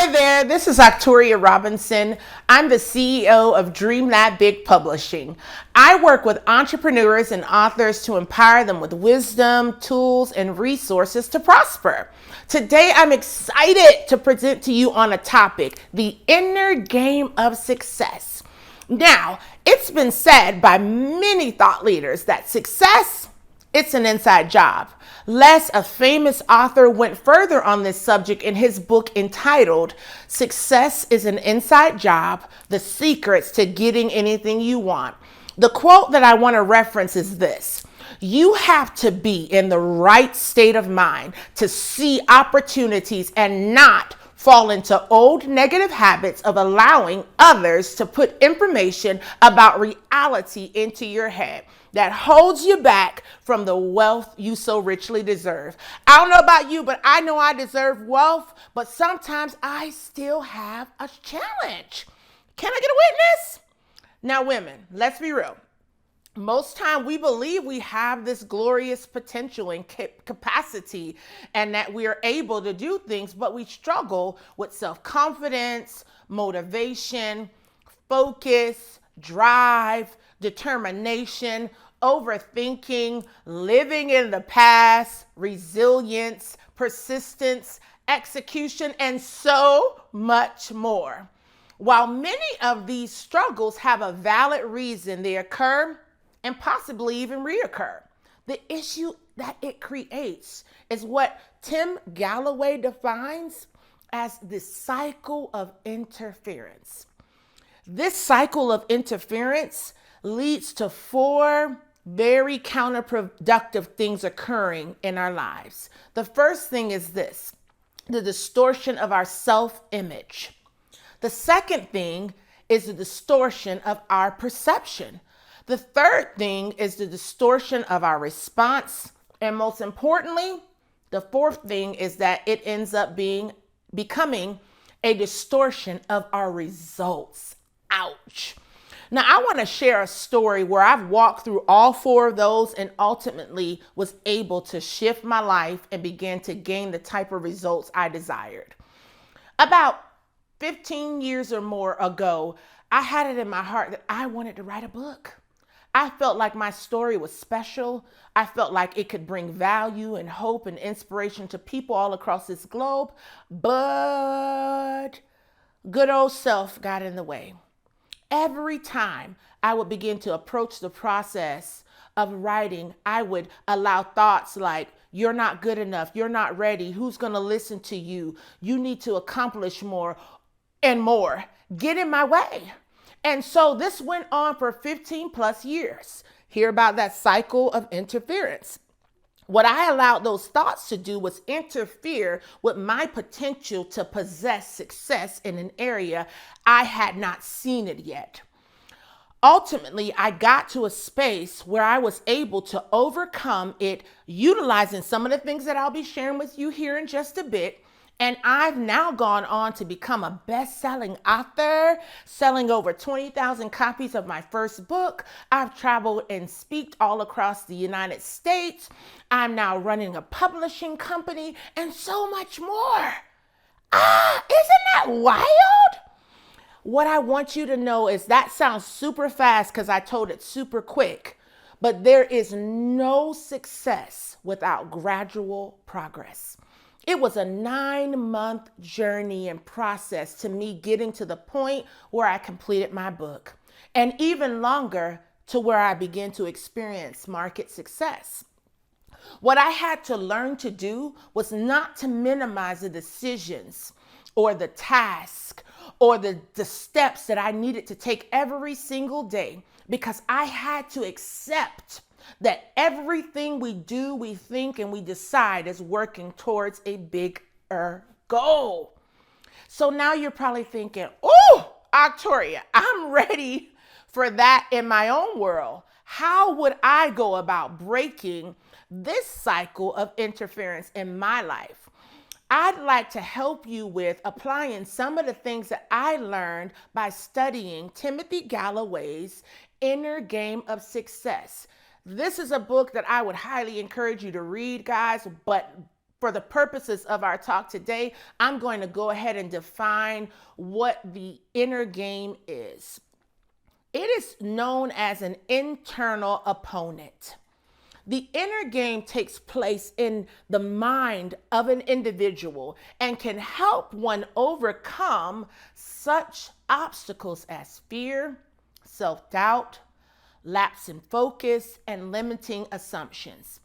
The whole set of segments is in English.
Hi there, this is Octoryia Robinson. I'm the CEO of Dream That Big Publishing. I work with entrepreneurs and authors to empower them with wisdom, tools, and resources to prosper. Today, I'm excited to present to you on a topic, the inner game of success. Now, it's been said by many thought leaders that success, it's an inside job. Les, a famous author, went further on this subject in his book entitled Success is an Inside Job, The Secrets to Getting Anything You Want. The quote that I want to reference is this: you have to be in the right state of mind to see opportunities and not fall into old negative habits of allowing others to put information about reality into your head that holds you back from the wealth you so richly deserve. I don't know about you, but I know I deserve wealth, but sometimes I still have a challenge. Can I get a witness? Now, women, let's be real. Most time we believe we have this glorious potential and capacity and that we are able to do things, but we struggle with self-confidence, motivation, focus, drive, determination, overthinking, living in the past, resilience, persistence, execution, and so much more. While many of these struggles have a valid reason they occur and possibly even reoccur, the issue that it creates is what Tim Gallwey defines as the cycle of interference. This cycle of interference leads to four very counterproductive things occurring in our lives. The first thing is this: the distortion of our self-image. The second thing is the distortion of our perception. The third thing is the distortion of our response. And most importantly, the fourth thing is that it ends up becoming a distortion of our results. Ouch. Now, I want to share a story where I've walked through all four of those and ultimately was able to shift my life and begin to gain the type of results I desired. About 15 years or more ago, I had it in my heart that I wanted to write a book. I felt like my story was special. I felt like it could bring value and hope and inspiration to people all across this globe, but good old self got in the way. Every time I would begin to approach the process of writing, I would allow thoughts like, you're not good enough, you're not ready, who's going to listen to you, you need to accomplish more and more, get in my way. And so this went on for 15 plus years. Hear about that cycle of interference. What I allowed those thoughts to do was interfere with my potential to possess success in an area I had not seen it yet. Ultimately, I got to a space where I was able to overcome it, utilizing some of the things that I'll be sharing with you here in just a bit. And I've now gone on to become a best-selling author, selling over 20,000 copies of my first book. I've traveled and speaked all across the United States. I'm now running a publishing company and so much more. Isn't that wild? What I want you to know is that sounds super fast because I told it super quick, but there is no success without gradual progress. It was a 9-month journey and process to me getting to the point where I completed my book, and even longer to where I began to experience market success. What I had to learn to do was not to minimize the decisions or the task or the steps that I needed to take every single day, because I had to accept that everything we do, we think, and we decide is working towards a bigger goal. So now you're probably thinking, oh, Octoryia, I'm ready for that in my own world. How would I go about breaking this cycle of interference in my life? I'd like to help you with applying some of the things that I learned by studying Timothy Gallwey's Inner Game of Success. This is a book that I would highly encourage you to read, guys, but for the purposes of our talk today, I'm going to go ahead and define what the inner game is. It is known as an internal opponent. The inner game takes place in the mind of an individual and can help one overcome such obstacles as fear, self-doubt, lapse in focus, and limiting assumptions.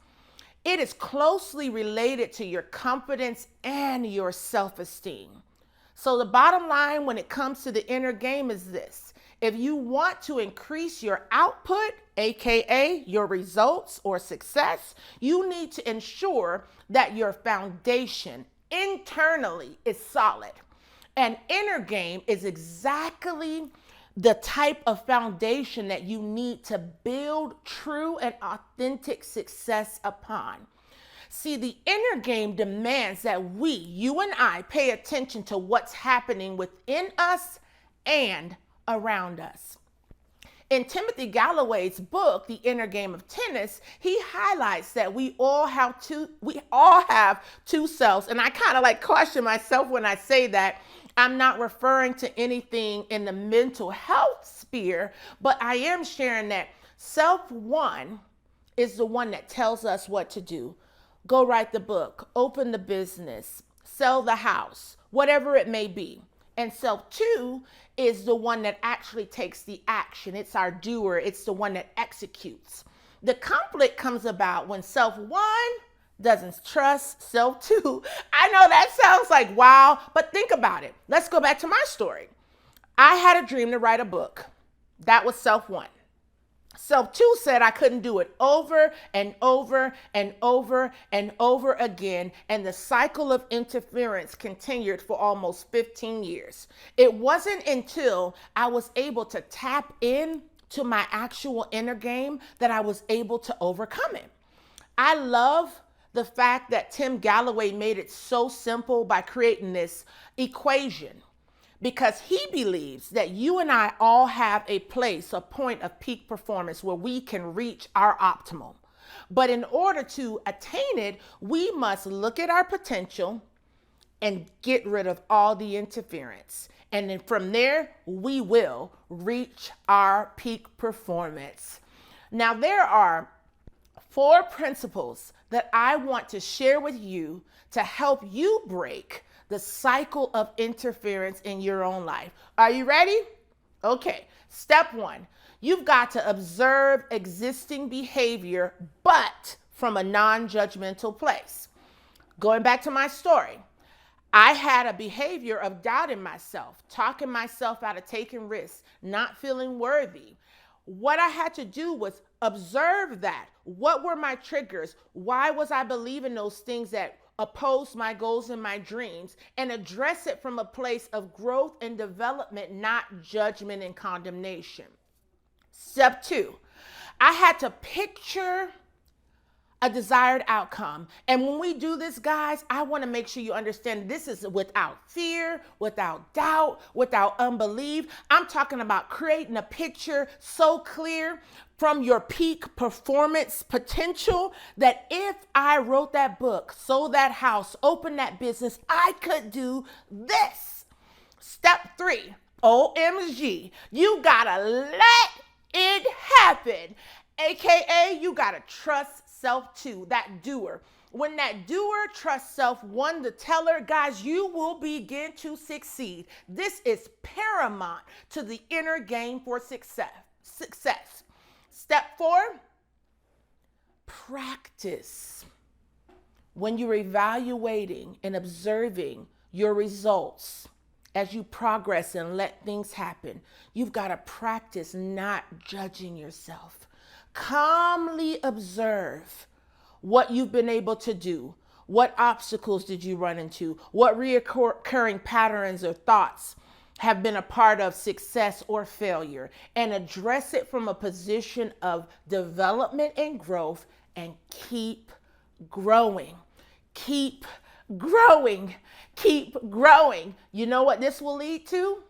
It is closely related to your confidence and your self-esteem. So the bottom line when it comes to the inner game is this. If you want to increase your output, aka your results or success, you need to ensure that your foundation internally is solid. An inner game is exactly the type of foundation that you need to build true and authentic success upon. See, the inner game demands that you and I, pay attention to what's happening within us and around us. In Timothy Gallwey's book, The Inner Game of Tennis, he highlights that we all have two selves. And I kind of like caution myself when I say that. I'm not referring to anything in the mental health sphere, but I am sharing that self one is the one that tells us what to do. Go write the book, open the business, sell the house, whatever it may be. And self two is the one that actually takes the action. It's our doer. It's the one that executes. The conflict comes about when self one doesn't trust self two. I know that sounds like wow, but think about it. Let's go back to my story. I had a dream to write a book. That was self one. Self two said I couldn't do it over and over and over and over again. And the cycle of interference continued for almost 15 years. It wasn't until I was able to tap in to my actual inner game that I was able to overcome it. I love the fact that Tim Gallwey made it so simple by creating this equation, because he believes that you and I all have a point of peak performance where we can reach our optimum. But in order to attain it, we must look at our potential and get rid of all the interference. And then from there, we will reach our peak performance. Now, there are 4 principles that I want to share with you to help you break the cycle of interference in your own life. Are you ready? Okay. Step 1, you've got to observe existing behavior, but from a non-judgmental place. Going back to my story, I had a behavior of doubting myself, talking myself out of taking risks, not feeling worthy. What I had to do was observe that. What were my triggers? Why was I believing those things that opposed my goals and my dreams? And address it from a place of growth and development, not judgment and condemnation. Step 2, I had to picture a desired outcome. And when we do this, guys, I want to make sure you understand this is without fear, without doubt, without unbelief. I'm talking about creating a picture so clear from your peak performance potential that if I wrote that book, sold that house, opened that business, I could do this. Step 3, OMG, you gotta let it happen. AKA, you gotta trust self 2, that doer. When that doer trusts self 1, the teller, guys, you will begin to succeed. This is paramount to the inner game for success. Step 4, practice. When you're evaluating and observing your results as you progress and let things happen, you've got to practice not judging yourself. Calmly observe what you've been able to do. What obstacles did you run into? What recurring patterns or thoughts have been a part of success or failure? And address it from a position of development and growth, and keep growing. Keep growing. Keep growing. You know what this will lead to?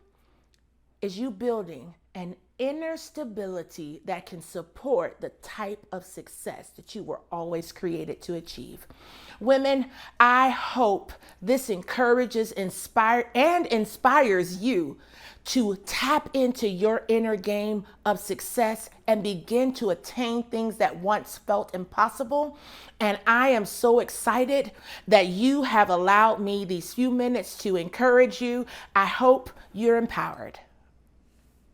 Is you building an inner stability that can support the type of success that you were always created to achieve. Women, I hope this inspires you to tap into your inner game of success and begin to attain things that once felt impossible. And I am so excited that you have allowed me these few minutes to encourage you. I hope you're empowered.